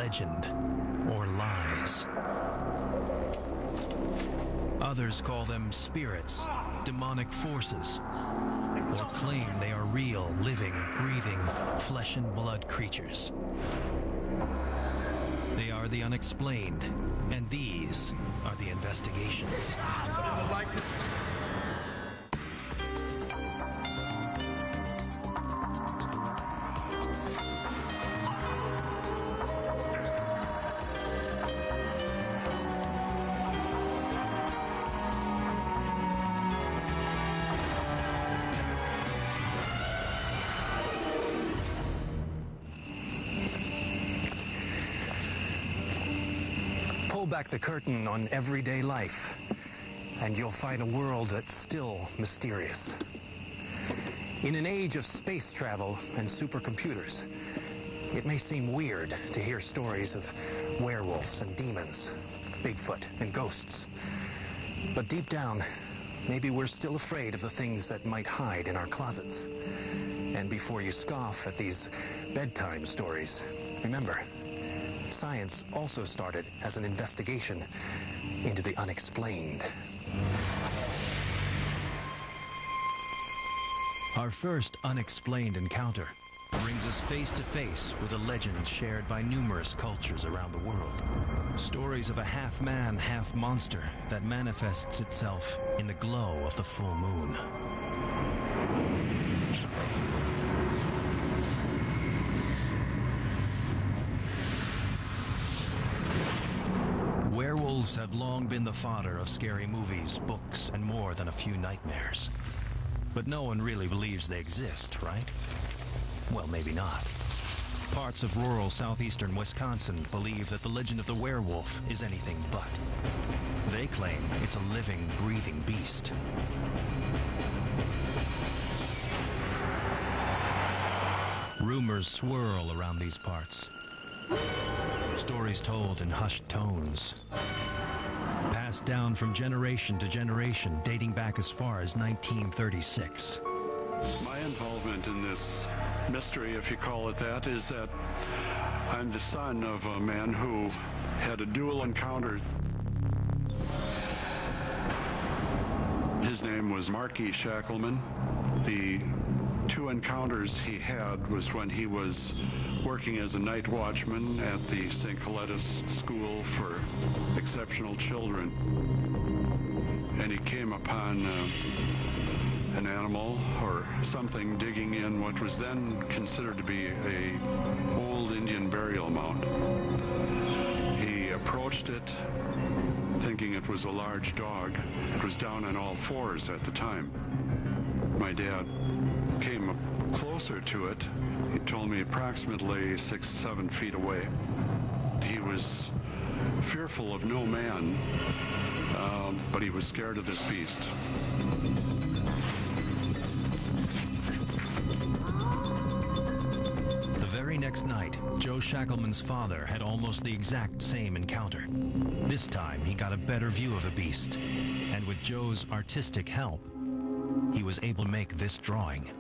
legend, or lies. Others call them spirits, demonic forces, or claim they are real, living, breathing, flesh and blood creatures. They are the unexplained, and these are the investigations. Pull back the curtain on everyday life, and you'll find a world that's still mysterious. In an age of space travel and supercomputers, it may seem weird to hear stories of werewolves and demons, Bigfoot and ghosts. But deep down, maybe we're still afraid of the things that might hide in our closets. And before you scoff at these bedtime stories, remember, science also started as an investigation into the unexplained. Our first unexplained encounter brings us face to face with a legend shared by numerous cultures around the world. Stories of a half-man, half-monster that manifests itself in the glow of the full moon. Werewolves have long been the fodder of scary movies, books, and more than a few nightmares. But no one really believes they exist, right? Well, maybe not. Parts of rural southeastern Wisconsin believe that the legend of the werewolf is anything but. They claim it's a living, breathing beast. Rumors swirl around these parts. Stories told in hushed tones. Passed down from generation to generation, dating back as far as 1936. My involvement in this mystery, if you call it that, is that I'm the son of a man who had a dual encounter. His name was Marky Shackleman. The two encounters he had was when he was working as a night watchman at the St. Coletta's School for Exceptional Children. And he came upon an animal or something digging in what was then considered to be a old Indian burial mound. He approached it thinking it was a large dog. It was down on all fours at the time. My dad came up closer to it. He told me approximately 6-7 feet away. He was fearful of no man, but he was scared of this beast. The very next night, Joe Shackleman's father had almost the exact same encounter. This time, he got a better view of the beast, and with Joe's artistic help, he was able to make this drawing.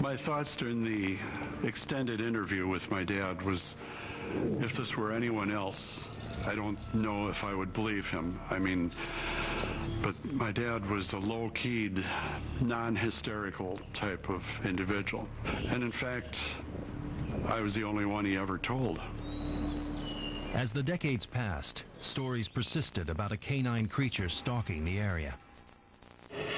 My thoughts during the extended interview with my dad was, if this were anyone else, I don't know if I would believe him. I mean, but my dad was a low-keyed, non-hysterical type of individual. And in fact, I was the only one he ever told. As the decades passed, stories persisted about a canine creature stalking the area.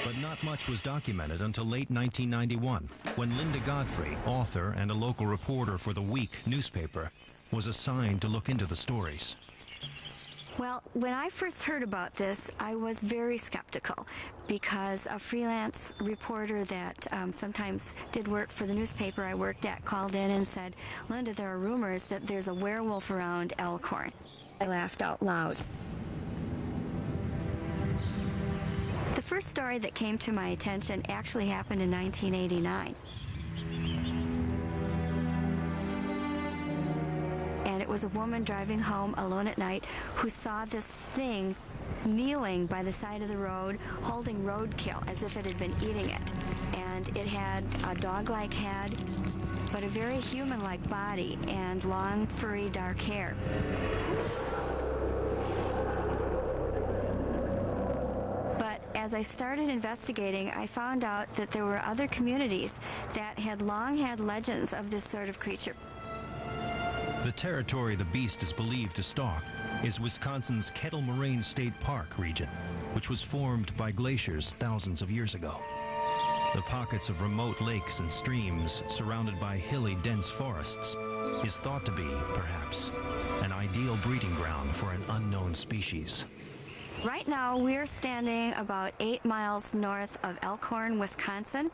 But not much was documented until late 1991, when Linda Godfrey, author and a local reporter for the Week newspaper, was assigned to look into the stories. Well, when I first heard about this, I was very skeptical because a freelance reporter that sometimes did work for the newspaper I worked at called in and said, "Linda, there are rumors that there's a werewolf around Elkhorn." I laughed out loud. The first story that came to my attention actually happened in 1989. And it was a woman driving home alone at night who saw this thing kneeling by the side of the road, holding roadkill as if it had been eating it. And it had a dog-like head, but a very human-like body and long, furry, dark hair. But as I started investigating, I found out that there were other communities that had long had legends of this sort of creature. The territory the beast is believed to stalk is Wisconsin's Kettle Moraine State Park region, which was formed by glaciers thousands of years ago. The pockets of remote lakes and streams surrounded by hilly, dense forests is thought to be, perhaps, an ideal breeding ground for an unknown species. Right now, we're standing about 8 miles north of Elkhorn, Wisconsin,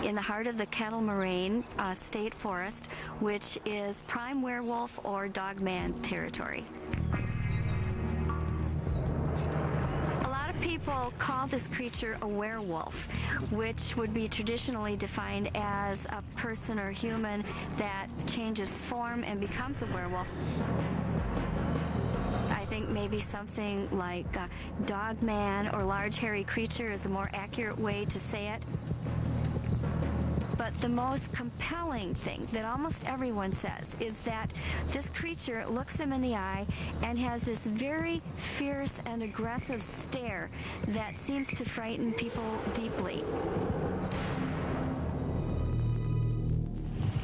in the heart of the Kettle Moraine State Forest, which is prime werewolf or dogman territory. A lot of people call this creature a werewolf, which would be traditionally defined as a person or human that changes form and becomes a werewolf. I think maybe something like dogman or large hairy creature is a more accurate way to say it. But the most compelling thing that almost everyone says is that this creature looks them in the eye and has this very fierce and aggressive stare that seems to frighten people deeply.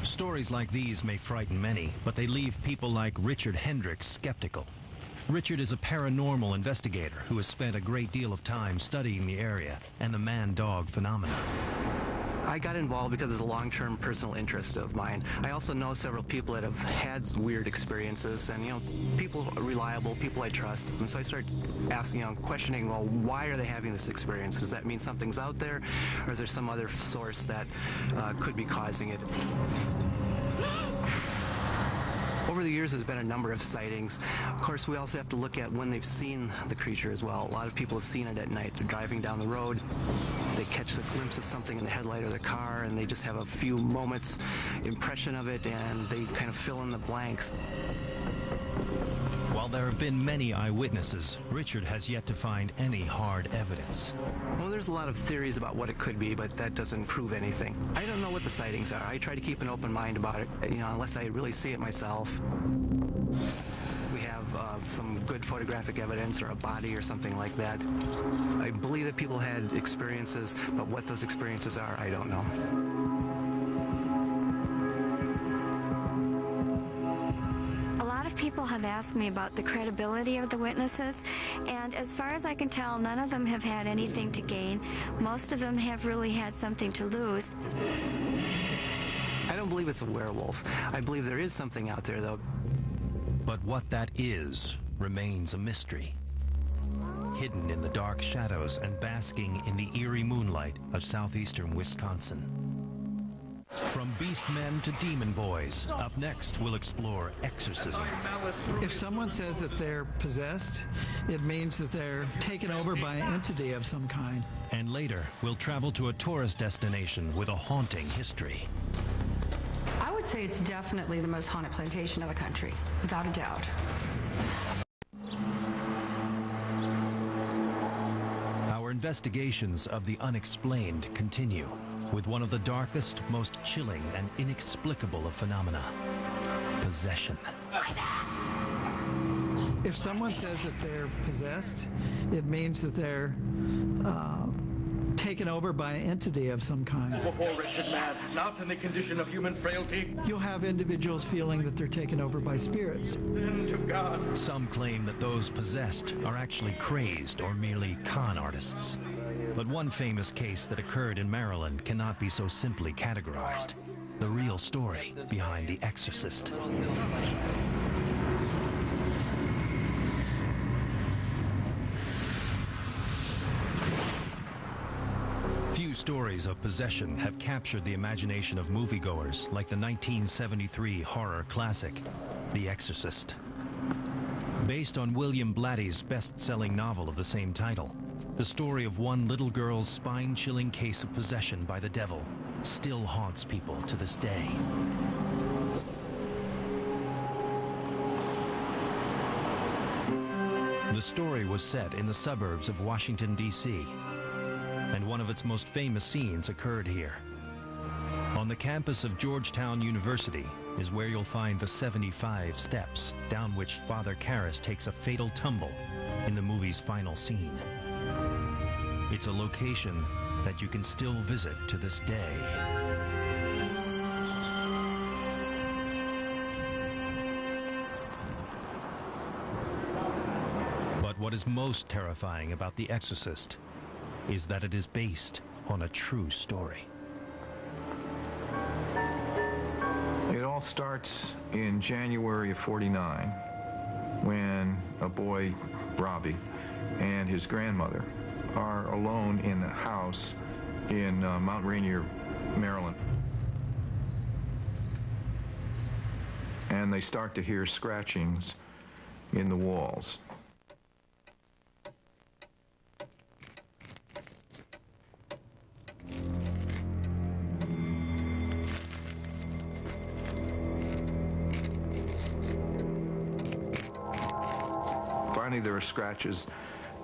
Stories like these may frighten many, but they leave people like Richard Hendricks skeptical. Richard is a paranormal investigator who has spent a great deal of time studying the area and the man-dog phenomenon. I got involved because it's a long-term personal interest of mine. I also know several people that have had weird experiences, and, people reliable, people I trust. And so I started asking, questioning, well, why are they having this experience? Does that mean something's out there, or is there some other source that could be causing it? Over the years, there's been a number of sightings. Of course, we also have to look at when they've seen the creature as well. A lot of people have seen it at night. They're driving down the road. They catch a glimpse of something in the headlight of the car, and they just have a few moments impression of it, and they kind of fill in the blanks. While there have been many eyewitnesses, Richard has yet to find any hard evidence. Well, there's a lot of theories about what it could be, but that doesn't prove anything. I don't know what the sightings are. I try to keep an open mind about it, unless I really see it myself. We have some good photographic evidence or a body or something like that. I believe that people had experiences, but what those experiences are, I don't know. People have asked me about the credibility of the witnesses, and as far as I can tell, none of them have had anything to gain. Most of them have really had something to lose. I don't believe it's a werewolf. I believe there is something out there, though. But what that is remains a mystery. Hidden in the dark shadows and basking in the eerie moonlight of southeastern Wisconsin. From beast men to demon boys, up next we'll explore exorcism. If someone says that they're possessed, it means that they're taken over by an entity of some kind. And later, we'll travel to a tourist destination with a haunting history. I would say it's definitely the most haunted plantation of the country, without a doubt. Our investigations of the unexplained continue with one of the darkest, most chilling, and inexplicable of phenomena: possession. If someone says that they're possessed, it means that they're taken over by an entity of some kind. Before wretched man, not in the condition of human frailty. You'll have individuals feeling that they're taken over by spirits. Then to God. Some claim that those possessed are actually crazed or merely con artists. But one famous case that occurred in Maryland cannot be so simply categorized. The real story behind The Exorcist. Few stories of possession have captured the imagination of moviegoers like the 1973 horror classic, The Exorcist. Based on William Blatty's best-selling novel of the same title, the story of one little girl's spine-chilling case of possession by the devil still haunts people to this day. story was set in the suburbs of Washington, D.C., and one of its most famous scenes occurred here. On the campus of Georgetown University is where you'll find the 75 steps down which Father Karras takes a fatal tumble in the movie's final scene. It's a location that you can still visit to this day. But what is most terrifying about The Exorcist is that it is based on a true story. It all starts in January of '49 when a boy, Robbie, and his grandmother are alone in a house in Mount Rainier, Maryland. And they start to hear scratchings in the walls. Finally, there are scratches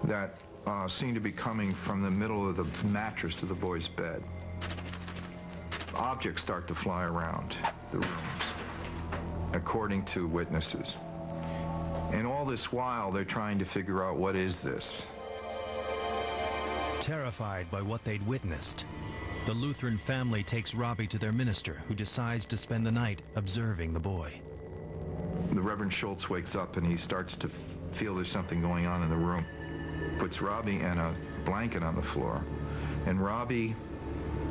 that seem to be coming from the middle of the mattress of the boy's bed. Objects start to fly around the rooms, according to witnesses. And all this while, they're trying to figure out, what is this? Terrified by what they'd witnessed, the Lutheran family takes Robbie to their minister, who decides to spend the night observing the boy. The Reverend Schultz wakes up and he starts to feel there's something going on in the room. Puts Robbie and a blanket on the floor, and Robbie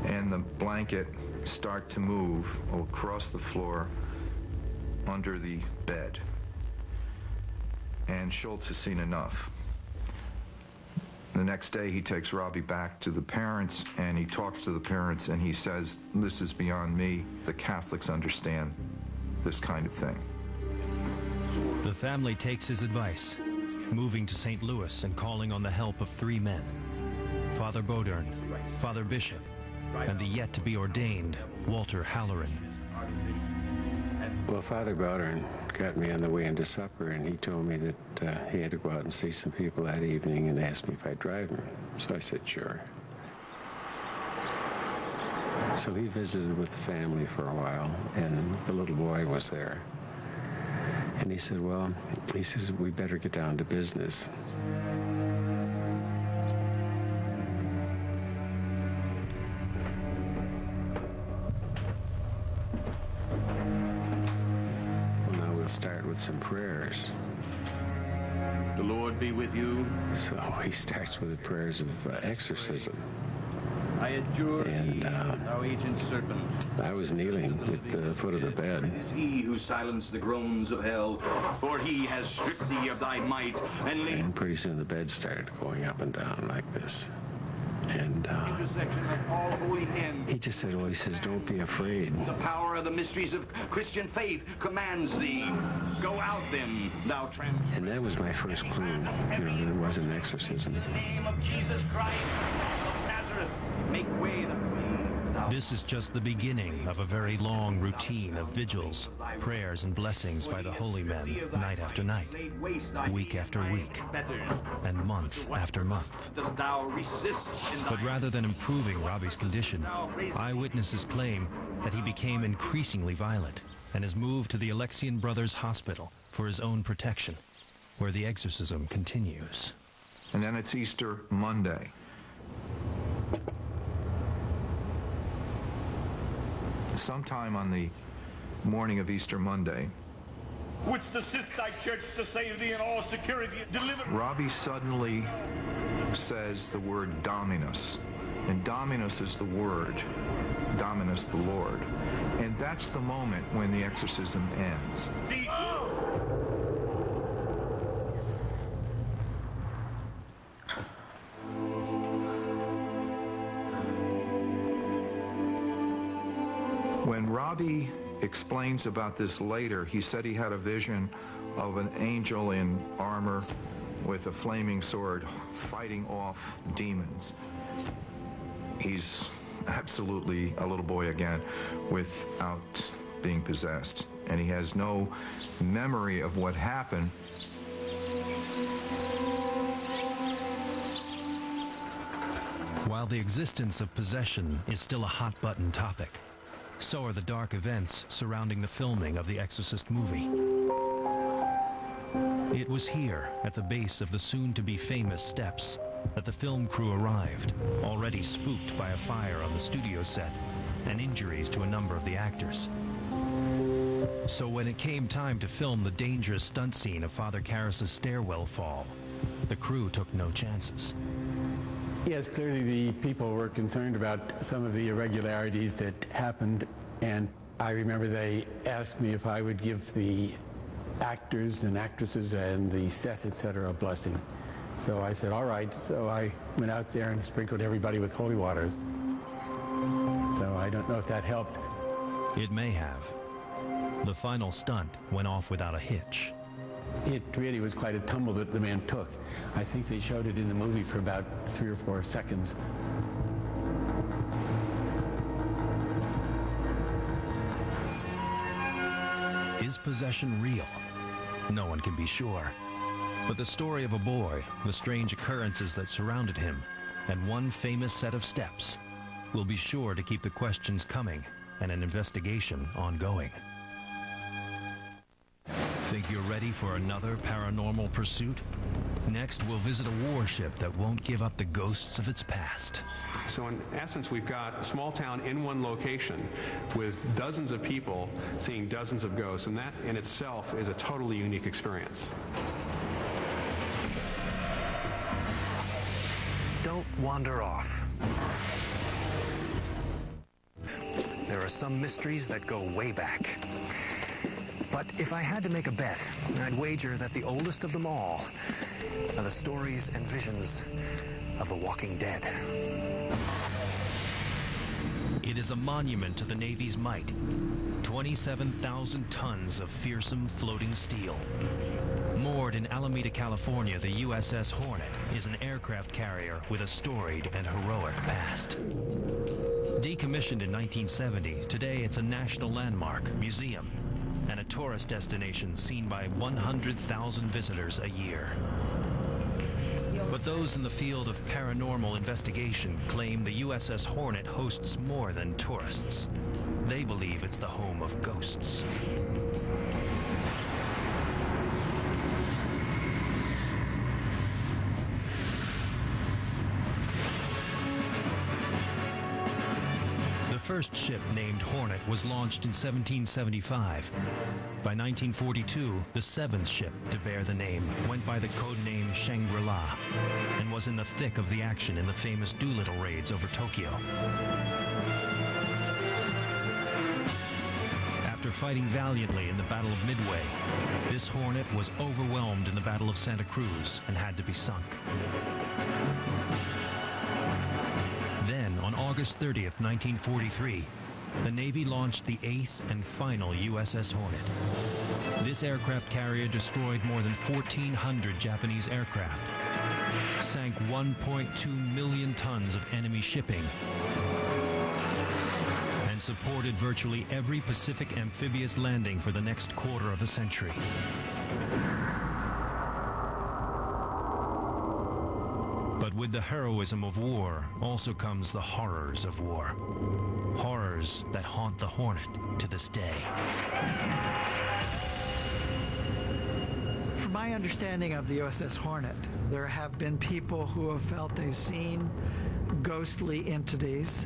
and the blanket start to move across the floor under the bed. And Schultz has seen enough. The next day he takes Robbie back to the parents, and he talks to the parents, and he says, "This is beyond me. The Catholics understand this kind of thing." The family takes his advice, moving to St. Louis and calling on the help of 3 men: Father Bodern, Father Bishop, and the yet-to-be-ordained Walter Halloran. Well, Father Bodern got me on the way into supper, and he told me that he had to go out and see some people that evening, and asked me if I'd drive him. So I said, sure. So he visited with the family for a while, and the little boy was there. And he said, well, he says, we better get down to business. Well, now we'll start with some prayers. The Lord be with you. So he starts with the prayers of exorcism. I adjure And, thee, thou ancient serpent. I was kneeling at the foot of the bed. It is he who silenced the groans of hell, for he has stripped thee of thy might and laid... And pretty soon the bed started going up and down like this. And intersection of all holy men. he just said, well, he says, don't be afraid. The power of the mysteries of Christian faith commands thee. Go out then, thou transgressor. And that was my first clue, that it was an exorcism. In the name of Jesus Christ of Nazareth, make way the way. This is just the beginning of a very long routine of vigils, prayers, and blessings by the holy men, night after night, week after week, and month after month. But rather than improving Robbie's condition, eyewitnesses claim that he became increasingly violent and is moved to the Alexian Brothers Hospital for his own protection, where the exorcism continues. And then it's Easter Monday. Sometime on the morning of Easter Monday, Which assist thy church to save thee in all security, deliver... Robbie suddenly says the word Dominus. And Dominus is the word, Dominus the Lord. And that's the moment when the exorcism ends. When Robbie explains about this later, he said he had a vision of an angel in armor with a flaming sword fighting off demons. He's absolutely a little boy again without being possessed. And he has no memory of what happened. While the existence of possession is still a hot-button topic, so are the dark events surrounding the filming of the Exorcist movie. It was here, at the base of the soon-to-be famous steps, that the film crew arrived, already spooked by a fire on the studio set and injuries to a number of the actors. So when it came time to film the dangerous stunt scene of Father Karras' stairwell fall, the crew took no chances. Yes, clearly the people were concerned about some of the irregularities that happened, and I remember they asked me if I would give the actors and actresses and the set, etc., a blessing. So I said, all right. So I went out there and sprinkled everybody with holy waters. So I don't know if that helped. It may have. The final stunt went off without a hitch. It really was quite a tumble that the man took. I think they showed it in the movie for about 3 or 4 seconds. Is possession real? No one can be sure. But the story of a boy, the strange occurrences that surrounded him, and one famous set of steps will be sure to keep the questions coming and an investigation ongoing. Think you're ready for another paranormal pursuit? Next, we'll visit a warship that won't give up the ghosts of its past. So in essence, we've got a small town in one location with dozens of people seeing dozens of ghosts, and that in itself is a totally unique experience. Don't wander off. There are some mysteries that go way back. But if I had to make a bet, I'd wager that the oldest of them all are the stories and visions of the Walking Dead. It is a monument to the Navy's might. 27,000 tons of fearsome floating steel. Moored in Alameda, California, the USS Hornet is an aircraft carrier with a storied and heroic past. Decommissioned in 1970, today it's a national landmark, museum, and a tourist destination seen by 100,000 visitors a year. But those in the field of paranormal investigation claim the USS Hornet hosts more than tourists. They believe it's the home of ghosts. The first ship named Hornet was launched in 1775. By 1942, the seventh ship to bear the name went by the code name Shangri-La and was in the thick of the action in the famous Doolittle raids over Tokyo. After fighting valiantly in the Battle of Midway, this Hornet was overwhelmed in the Battle of Santa Cruz and had to be sunk. Then, on August 30th, 1943, the Navy launched the 8th and final USS Hornet. This aircraft carrier destroyed more than 1,400 Japanese aircraft, sank 1.2 million tons of enemy shipping, and supported virtually every Pacific amphibious landing for the next quarter of a century. But with the heroism of war also comes the horrors of war. Horrors that haunt the Hornet to this day. From my understanding of the USS Hornet, there have been people who have felt they've seen ghostly entities,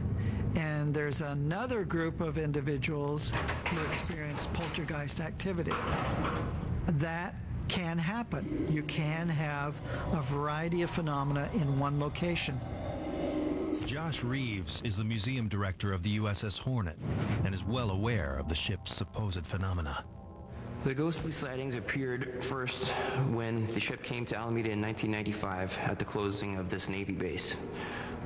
and there's another group of individuals who experience poltergeist activity. That can happen. You can have a variety of phenomena in one location. Josh Reeves is the museum director of the USS Hornet and is well aware of the ship's supposed phenomena. The ghostly sightings appeared first when the ship came to Alameda in 1995 at the closing of this Navy base.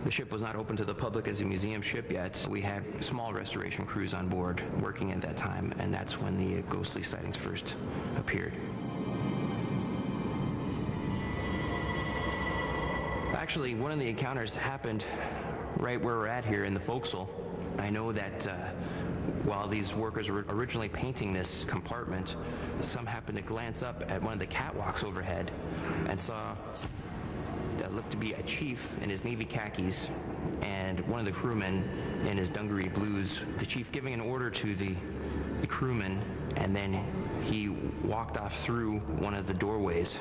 The ship was not open to the public as a museum ship yet. We had small restoration crews on board working at that time, and that's when the ghostly sightings first appeared. Actually, one of the encounters happened right where we're at here in the forecastle. I know that while these workers were originally painting this compartment, some happened to glance up at one of the catwalks overhead and saw looked to be a chief in his Navy khakis and one of the crewmen in his dungaree blues. The chief giving an order to the crewman, and then he walked off through one of the doorways.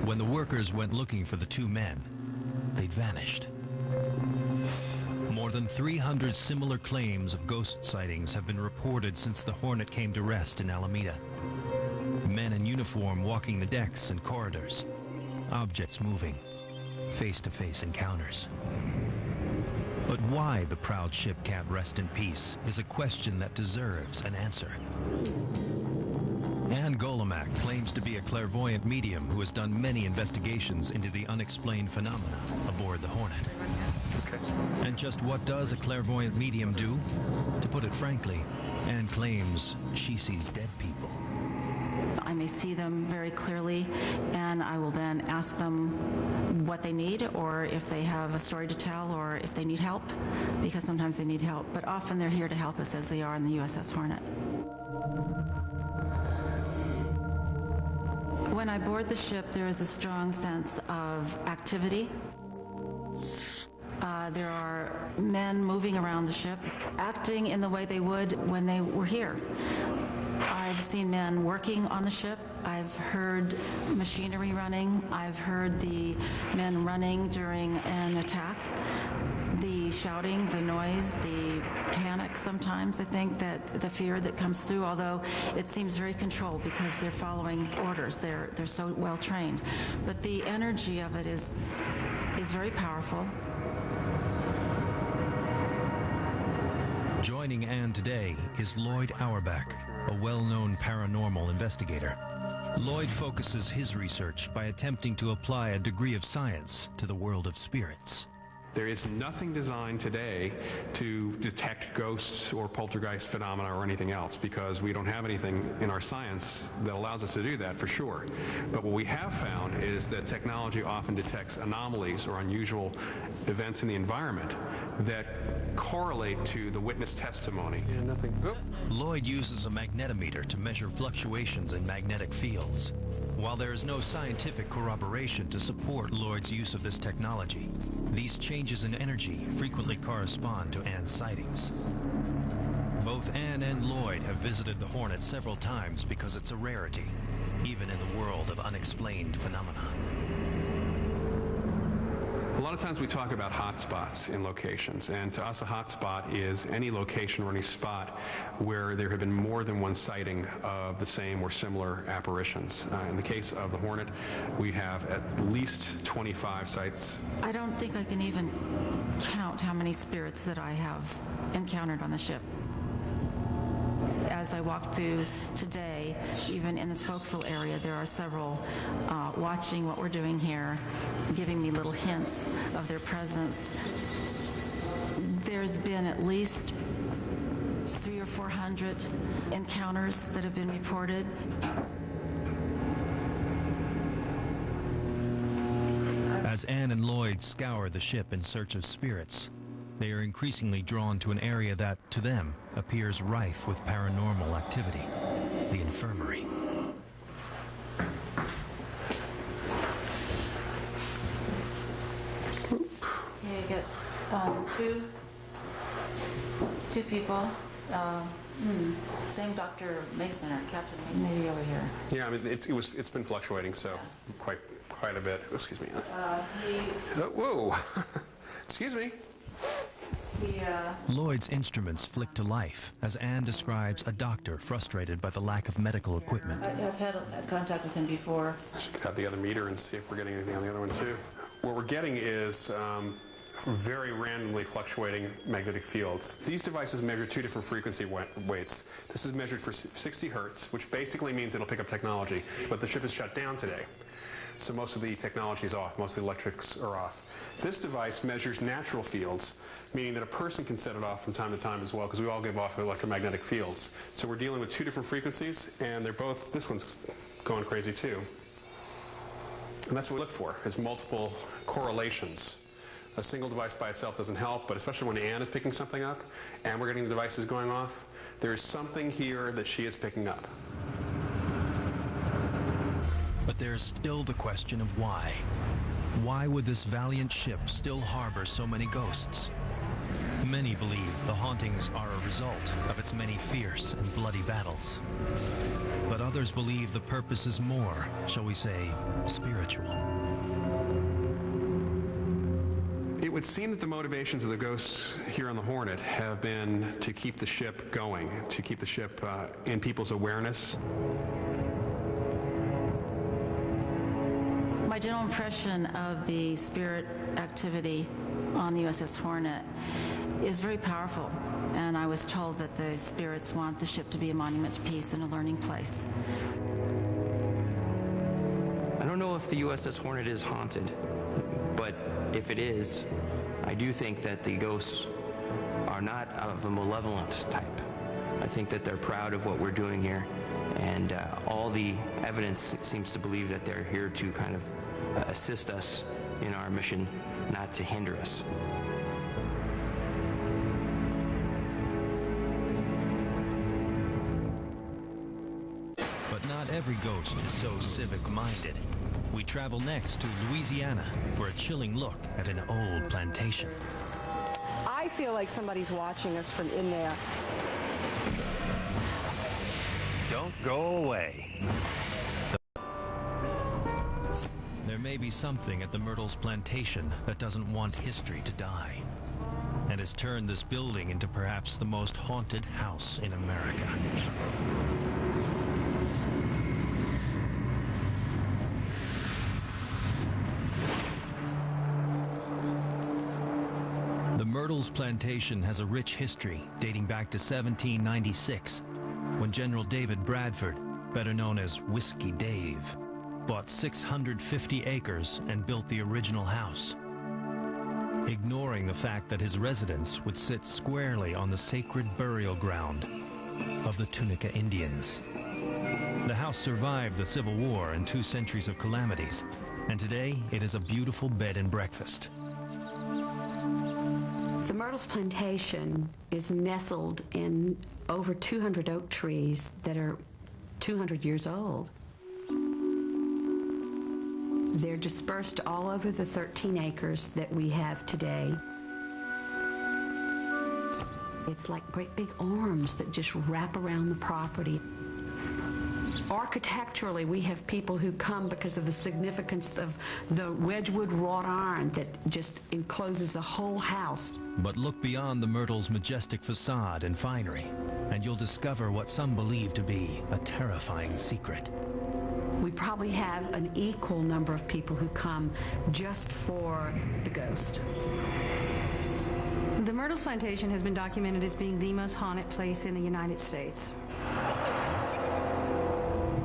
When the workers went looking for the two men, they'd vanished. More than 300 similar claims of ghost sightings have been reported since the Hornet came to rest in Alameda. Men in uniform walking the decks and corridors, objects moving, face-to-face encounters. But why the proud ship can't rest in peace is a question that deserves an answer. Anne Golomak claims to be a clairvoyant medium who has done many investigations into the unexplained phenomena aboard the Hornet. And just what does a clairvoyant medium do? To put it frankly, Anne claims she sees dead people. I may see them very clearly, and I will then ask them what they need, or if they have a story to tell, or if they need help, because sometimes they need help. But often they're here to help us, as they are in the USS Hornet. When I board the ship, there is a strong sense of activity. There are men moving around the ship, acting in the way they would when they were here. I've seen men working on the ship. I've heard machinery running. I've heard the men running during an attack. The shouting, the noise, the panic sometimes, I think, that the fear that comes through, although it seems very controlled because they're following orders. They're so well trained. But the energy of it is very powerful. Joining Anne today is Lloyd Auerbach, a well-known paranormal investigator. Lloyd focuses his research by attempting to apply a degree of science to the world of spirits. There is nothing designed today to detect ghosts or poltergeist phenomena or anything else, because we don't have anything in our science that allows us to do that, for sure. But what we have found is that technology often detects anomalies or unusual events in the environment that correlate to the witness testimony. Yeah, nothing. Oh. Lloyd uses a magnetometer to measure fluctuations in magnetic fields. While there is no scientific corroboration to support Lloyd's use of this technology, these changes in energy frequently correspond to Anne's sightings. Both Anne and Lloyd have visited the Hornet several times because it's a rarity, even in the world of unexplained phenomena. A lot of times we talk about hot spots in locations, and to us a hot spot is any location or any spot where there have been more than one sighting of the same or similar apparitions. In the case of the Hornet, we have at least 25 sites. I don't think I can even count how many spirits that I have encountered on the ship. As I walked through today, even in this forecastle area, there are several watching what we're doing here, giving me little hints of their presence. There's been at least 300 or 400 encounters that have been reported. As Anne and Lloyd scour the ship in search of spirits, they are increasingly drawn to an area that, to them, appears rife with paranormal activity, the infirmary. Here you get two people. Same Dr. Mason or Captain Mason, maybe over here. Yeah, I mean, it's been fluctuating, so quite a bit. Excuse me. Whoa! Excuse me. Lloyd's instruments flick to life as Anne describes a doctor frustrated by the lack of medical equipment. I've had contact with him before. Should cut the other meter and see if we're getting anything on the other one too. What we're getting is very randomly fluctuating magnetic fields. These devices measure two different frequency weights. This is measured for 60 hertz, which basically means it'll pick up technology, but the ship is shut down today. So most of the technology is off, most of the electrics are off. This device measures natural fields, meaning that a person can set it off from time to time as well, because we all give off electromagnetic fields. So we're dealing with two different frequencies, and they're both, this one's going crazy too. And that's what we look for, is multiple correlations. A single device by itself doesn't help, but especially when Anne is picking something up, and we're getting the devices going off, there is something here that she is picking up. But there's still the question of why. Why would this valiant ship still harbor so many ghosts? Many believe the hauntings are a result of its many fierce and bloody battles. But others believe the purpose is more, shall we say, spiritual. It would seem that the motivations of the ghosts here on the Hornet have been to keep the ship going, to keep the ship in people's awareness. My general impression of the spirit activity on the USS Hornet is very powerful, and I was told that the spirits want the ship to be a monument to peace and a learning place. I don't know if the USS Hornet is haunted, but if it is, I do think that the ghosts are not of a malevolent type. I think that they're proud of what we're doing here, and all the evidence seems to believe that they're here to kind of assist us in our mission, not to hinder us. But not every ghost is so civic-minded. We travel next to Louisiana for a chilling look at an old plantation. I feel like somebody's watching us from in there. Don't go away. There may be something at the Myrtles plantation that doesn't want history to die, and has turned this building into perhaps the most haunted house in America. The Myrtles plantation has a rich history dating back to 1796, when General David Bradford, better known as Whiskey Dave, bought 650 acres and built the original house, ignoring the fact that his residence would sit squarely on the sacred burial ground of the Tunica Indians. The house survived the Civil War and 2 centuries of calamities, and today it is a beautiful bed and breakfast. The Myrtles plantation is nestled in over 200 oak trees that are 200 years old. They're dispersed all over the 13 acres that we have today. It's like great big arms that just wrap around the property. Architecturally, we have people who come because of the significance of the Wedgwood wrought iron that just encloses the whole house. But look beyond the Myrtles' majestic facade and finery, and you'll discover what some believe to be a terrifying secret. We probably have an equal number of people who come just for the ghost. The Myrtles plantation has been documented as being the most haunted place in the United States.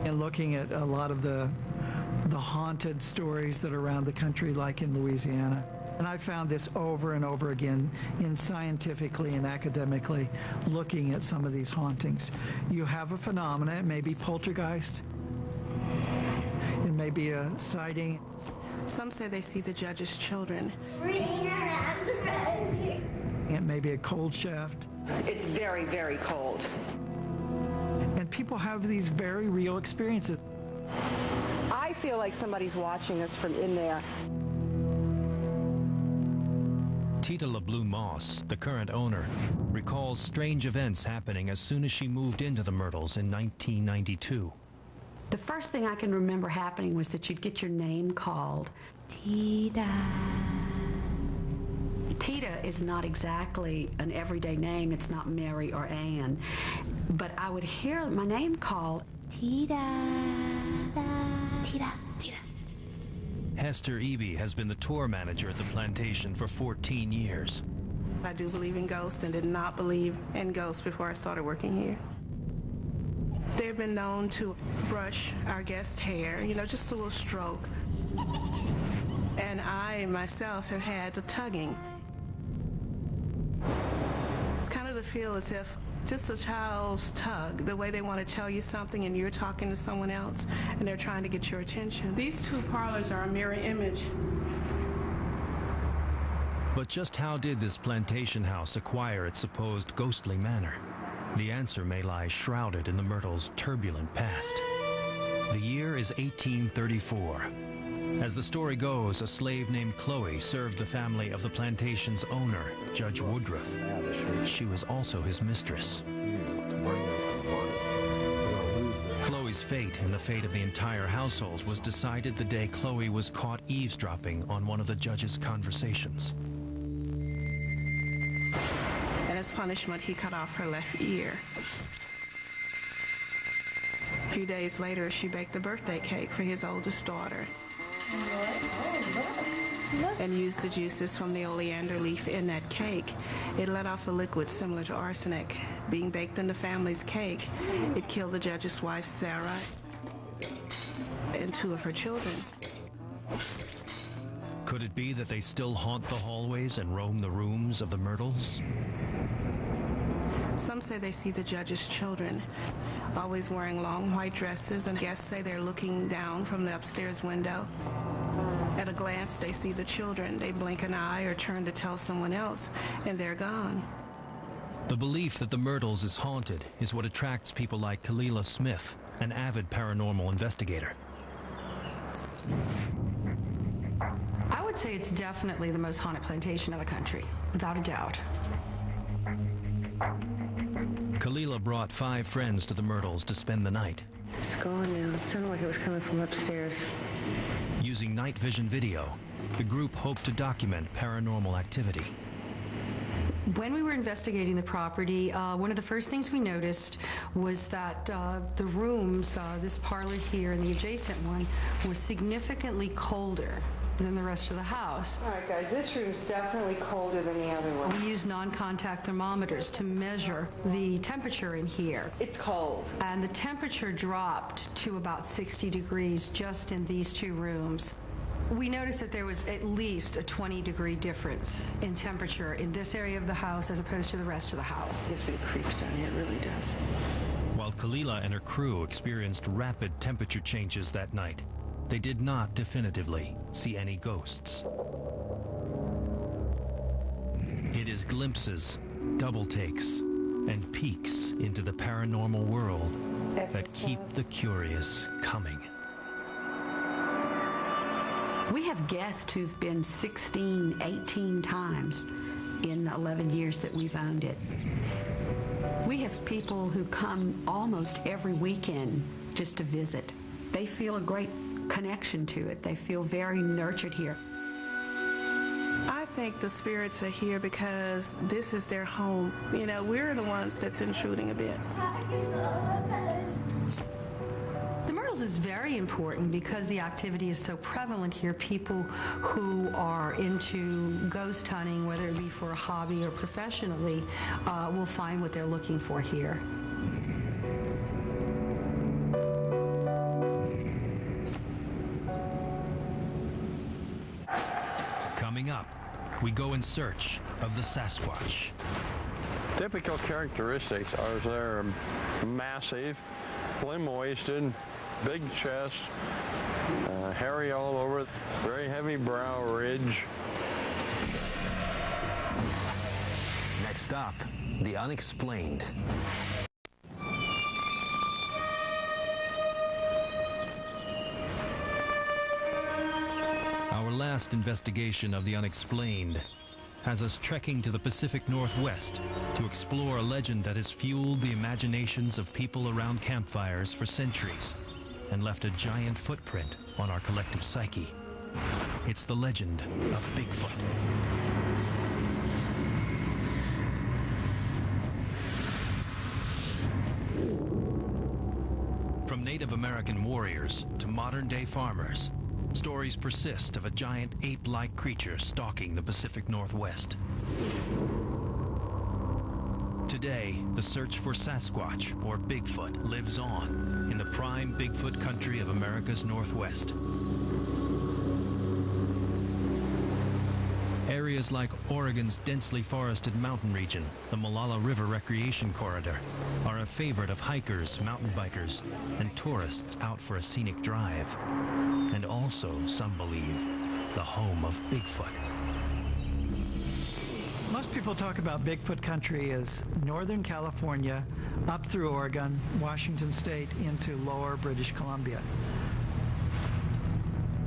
And looking at a lot of the haunted stories that are around the country, like in Louisiana. And I found this over and over again in scientifically and academically looking at some of these hauntings. You have a phenomena, it may be poltergeist, it may be a sighting. Some say they see the judge's children. It may be a cold shaft. It's very, very cold. And people have these very real experiences. I feel like somebody's watching us from in there. Tita LeBlue Moss, the current owner, recalls strange events happening as soon as she moved into the Myrtles in 1992. The first thing I can remember happening was that you'd get your name called. Tita. Tita is not exactly an everyday name. It's not Mary or Ann. But I would hear my name called. Tita. Tita. Tita. Hester Eby has been the tour manager at the plantation for 14 years. I do believe in ghosts and did not believe in ghosts before I started working here. They've been known to brush our guest hair, just a little stroke. And I myself have had the tugging. It's kind of to feel as if just a child's tug, the way they want to tell you something and you're talking to someone else and they're trying to get your attention. These 2 parlors are a mirror image. But just how did this plantation house acquire its supposed ghostly manner? The answer may lie shrouded in the Myrtles' turbulent past. The year is 1834. As the story goes, a slave named Chloe served the family of the plantation's owner, Judge Woodruff. She was also his mistress. Chloe's fate and the fate of the entire household was decided the day Chloe was caught eavesdropping on one of the judge's conversations. And as punishment, he cut off her left ear. A few days later, she baked a birthday cake for his oldest daughter and used the juices from the oleander leaf in that cake. It let off a liquid similar to arsenic. Being baked in the family's cake, it killed the judge's wife, Sarah, and 2 of her children. Could it be that they still haunt the hallways and roam the rooms of the Myrtles? Some say they see the judge's children, always wearing long white dresses, and guests say they're looking down from the upstairs window. At a glance, they see the children. They blink an eye or turn to tell someone else, and they're gone. The belief that the Myrtles is haunted is what attracts people like Kalila Smith, an avid paranormal investigator. I would say it's definitely the most haunted plantation in the country, without a doubt. Kalila brought 5 friends to the Myrtles to spend the night. It's gone now. It sounded like it was coming from upstairs. Using night vision video, the group hoped to document paranormal activity. When we were investigating the property, one of the first things we noticed was that the rooms, this parlor here and the adjacent one, were significantly colder than the rest of the house. All right, guys, this room's definitely colder than the other one. We used non-contact thermometers to measure the temperature in here. It's cold. And the temperature dropped to about 60 degrees just in these 2 rooms. We noticed that there was at least a 20-degree difference in temperature in this area of the house as opposed to the rest of the house. It gives me the creeps down here, it really does. While Kalila and her crew experienced rapid temperature changes that night, they did not definitively see any ghosts. It is glimpses, double takes, and peeks into the paranormal world that keep the curious coming. We have guests who've been 16, 18 times in the 11 years that we've owned it. We have people who come almost every weekend just to visit. They feel a great connection to it. They feel very nurtured here. I think the spirits are here because this is their home. You know, we're the ones that's intruding a bit. The Myrtles is very important because the activity is so prevalent here. People who are into ghost hunting, whether it be for a hobby or professionally, will find what they're looking for here. Coming up, we go in search of the Sasquatch. Typical characteristics are they're massive, slim-waisted, big chest, hairy all over, very heavy brow ridge. Next up, the Unexplained. Our last investigation of the Unexplained has us trekking to the Pacific Northwest to explore a legend that has fueled the imaginations of people around campfires for centuries and left a giant footprint on our collective psyche. It's the legend of Bigfoot. From Native American warriors to modern-day farmers, stories persist of a giant ape-like creature stalking the Pacific Northwest. Today, the search for Sasquatch, or Bigfoot, lives on in the prime Bigfoot country of America's Northwest. Areas like Oregon's densely forested mountain region, the Molalla River Recreation Corridor, are a favorite of hikers, mountain bikers, and tourists out for a scenic drive. And also, some believe, the home of Bigfoot. Most people talk about Bigfoot country as Northern California, up through Oregon, Washington State, into lower British Columbia.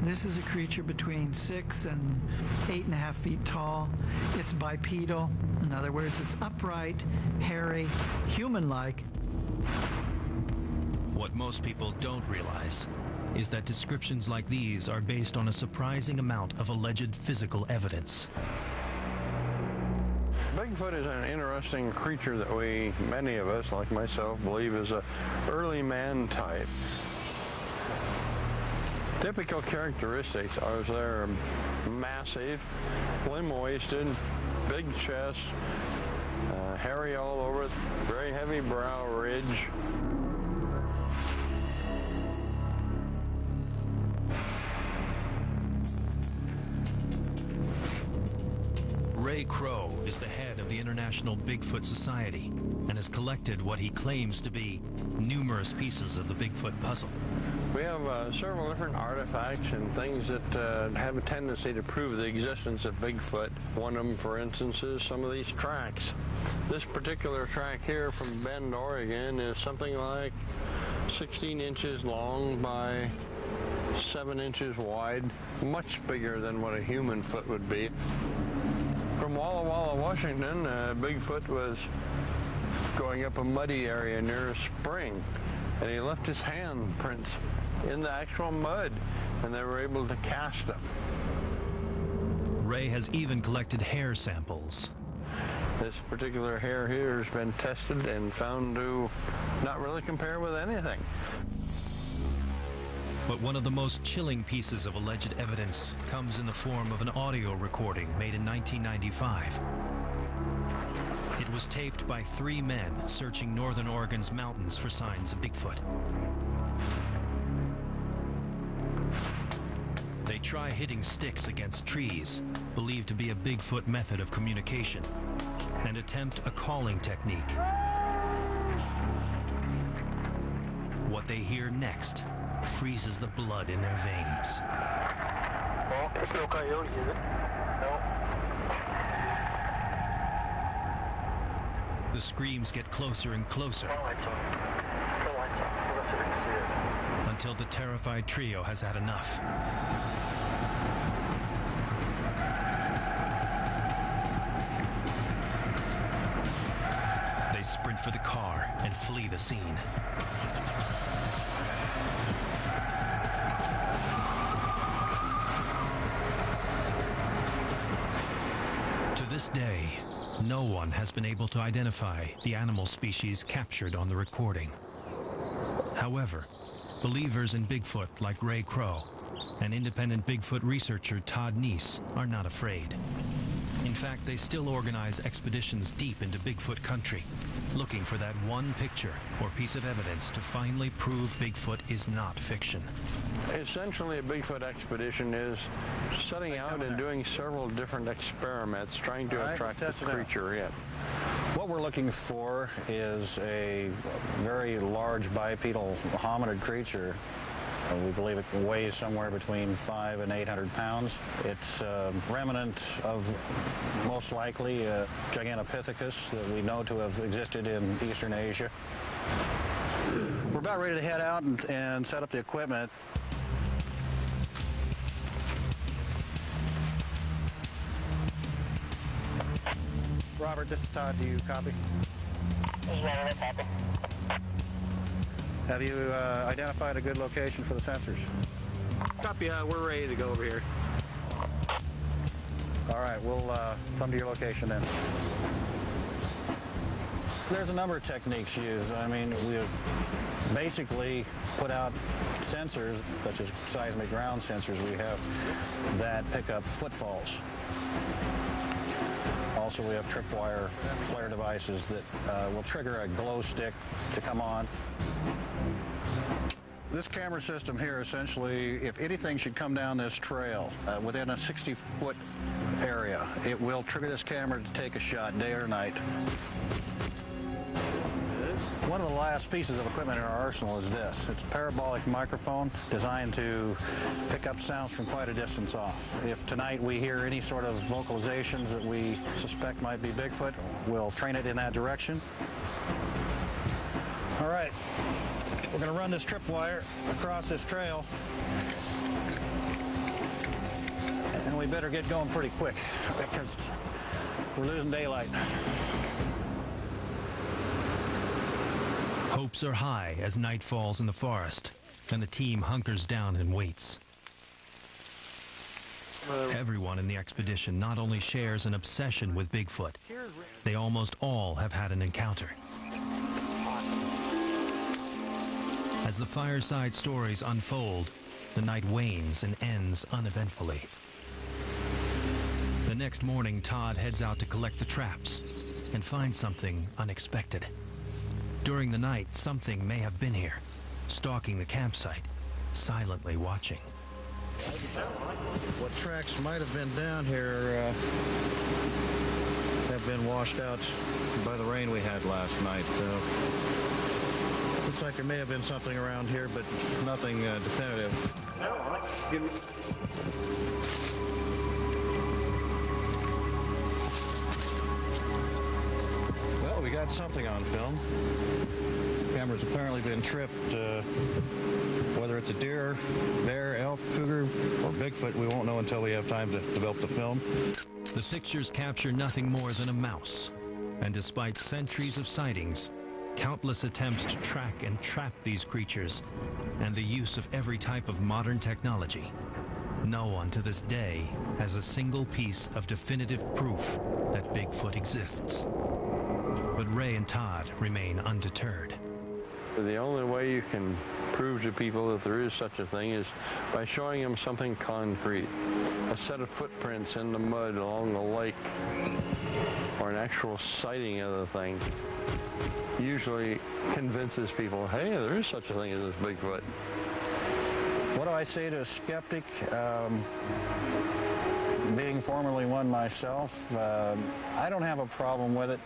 This is a creature between 6 and 8.5 feet tall. It's bipedal. In other words, it's upright, hairy, human-like. What most people don't realize is that descriptions like these are based on a surprising amount of alleged physical evidence. Bigfoot is an interesting creature that many of us, like myself, believe is an early man type. Typical characteristics are they're massive, slim-waisted, big chest, hairy all over, very heavy brow ridge. Ray Crow is the head of the International Bigfoot Society and has collected what he claims to be numerous pieces of the Bigfoot puzzle. We have several different artifacts and things that have a tendency to prove the existence of Bigfoot. One of them, for instance, is some of these tracks. This particular track here from Bend, Oregon is something like 16 inches long by 7 inches wide, much bigger than what a human foot would be. From Walla Walla, Washington, Bigfoot was going up a muddy area near a spring, and he left his handprints in the actual mud, and they were able to cast them. Ray has even collected hair samples. This particular hair here has been tested and found to not really compare with anything. But one of the most chilling pieces of alleged evidence comes in the form of an audio recording made in 1995. It was taped by 3 men searching northern Oregon's mountains for signs of Bigfoot. They try hitting sticks against trees, believed to be a Bigfoot method of communication, and attempt a calling technique. What they hear next freezes the blood in their veins. Well, there's no coyote, is it? No. The screams get closer and closer until the terrified trio has had enough. They sprint for the car and flee the scene. To this day, no one has been able to identify the animal species captured on the recording. However, believers in Bigfoot like Ray Crow and independent Bigfoot researcher Todd Neese are not afraid. In fact, they still organize expeditions deep into Bigfoot country, looking for that one picture or piece of evidence to finally prove Bigfoot is not fiction. Essentially, a Bigfoot expedition is setting out and doing several different experiments, trying to attract the creature in. What we're looking for is a very large bipedal hominid creature. We believe it weighs somewhere between 500 and 800 pounds. It's a remnant of, most likely, a Gigantopithecus that we know to have existed in Eastern Asia. We're about ready to head out and set up the equipment. Robert, this is Todd. Do you copy? This is Robert, copy. Have you identified a good location for the sensors? Copy, we're ready to go over here. All right, we'll come to your location then. There's a number of techniques used. I mean, we basically put out sensors, such as seismic ground sensors we have, that pick up footfalls. Also, we have tripwire flare devices that will trigger a glow stick to come on. This camera system here, essentially, if anything should come down this trail within a 60-foot area, it will trigger this camera to take a shot day or night. One of the last pieces of equipment in our arsenal is this. It's a parabolic microphone designed to pick up sounds from quite a distance off. If tonight we hear any sort of vocalizations that we suspect might be Bigfoot, we'll train it in that direction. All right, we're going to run this tripwire across this trail, and we better get going pretty quick because we're losing daylight. Hopes are high as night falls in the forest, and the team hunkers down and waits. Everyone in the expedition not only shares an obsession with Bigfoot, they almost all have had an encounter. As the fireside stories unfold, the night wanes and ends uneventfully. The next morning, Todd heads out to collect the traps and finds something unexpected. During the night, something may have been here, stalking the campsite, silently watching. What tracks might have been down here have been washed out by the rain we had last night. Looks like there may have been something around here, but nothing definitive. Well, we got something on film. Camera's apparently been tripped. Whether it's a deer, bear, elk, cougar, or Bigfoot, we won't know until we have time to develop the film. The pictures capture nothing more than a mouse. And despite centuries of sightings, countless attempts to track and trap these creatures, and the use of every type of modern technology, no one to this day has a single piece of definitive proof that Bigfoot exists. But Ray and Todd remain undeterred. The only way you can prove to people that there is such a thing is by showing them something concrete. A set of footprints in the mud along the lake, or an actual sighting of the thing, usually convinces people, hey, there is such a thing as this Bigfoot. What do I say to a skeptic? Being formerly one myself, I don't have a problem with it.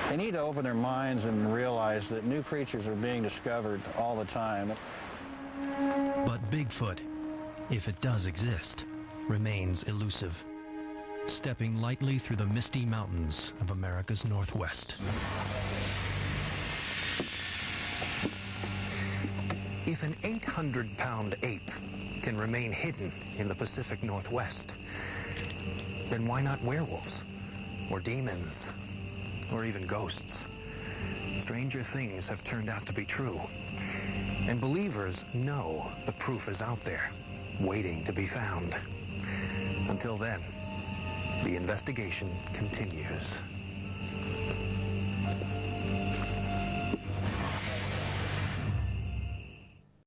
They need to open their minds and realize that new creatures are being discovered all the time. But Bigfoot, if it does exist, remains elusive, stepping lightly through the misty mountains of America's Northwest. If an 800-pound ape can remain hidden in the Pacific Northwest, then why not werewolves, or demons, or even ghosts? Stranger things have turned out to be true. And believers know the proof is out there, waiting to be found. Until then, the investigation continues.